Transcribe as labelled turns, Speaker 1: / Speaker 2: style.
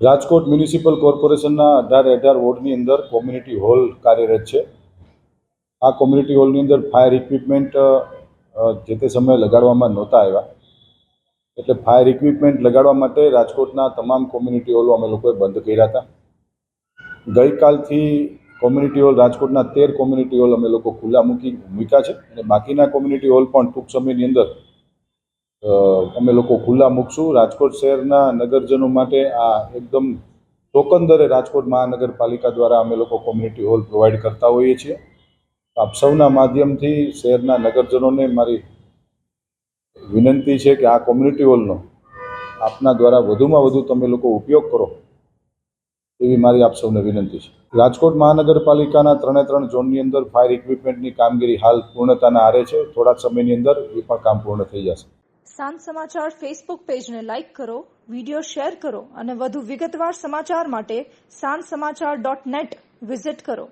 Speaker 1: Rajkot municipal કોર્પોરેશનના 18 વોર્ડની અંદર community hall કાર્યરત છે। આ કોમ્યુનિટી હોલની અંદર ફાયર ઇક્વિપમેન્ટ જે તે સમયે લગાડવામાં નહોતા આવ્યા, એટલે ફાયર ઇક્વિપમેન્ટ લગાડવા માટે રાજકોટના તમામ કોમ્યુનિટી હોલો અમે લોકોએ બંધ કર્યા હતા। ગઈકાલથી કોમ્યુનિટી હોલ રાજકોટના 13 કોમ્યુનિટી હોલ અમે લોકો ખુલ્લા મૂક્યા છે અને બાકીના કોમ્યુનિટી હોલ પણ ટૂંક સમયની અંદર અમે લોકો ખુલ્લા મૂકશું। રાજકોટ શહેરના નગરજનો માટે આ એકદમ ટોકન દરે રાજકોટ મહાનગરપાલિકા દ્વારા અમે લોકો કોમ્યુનિટી હોલ પ્રોવાઈડ કરતા હોઈએ છીએ। આપ સૌના માધ્યમથી શહેરના નગરજનોને મારી વિનંતી છે કે આ કોમ્યુનિટી હોલનો આપના દ્વારા વધુમાં વધુ તમે લોકો ઉપયોગ કરો એવી મારી આપ સૌને વિનંતી છે। રાજકોટ મહાનગરપાલિકાના 3 ઝોનની અંદર ફાયર ઇક્વિપમેન્ટની કામગીરી હાલ પૂર્ણતાના આરે છે। થોડા સમયની અંદર એ પણ કામ પૂર્ણ થઈ જશે।
Speaker 2: સાંજ સમાચાર ફેસબુક પેજને લાઇક કરો, વિડીયો શેર કરો અને વધુ વિગતવાર સમાચાર માટે sanssamachar.net વિઝિટ કરો।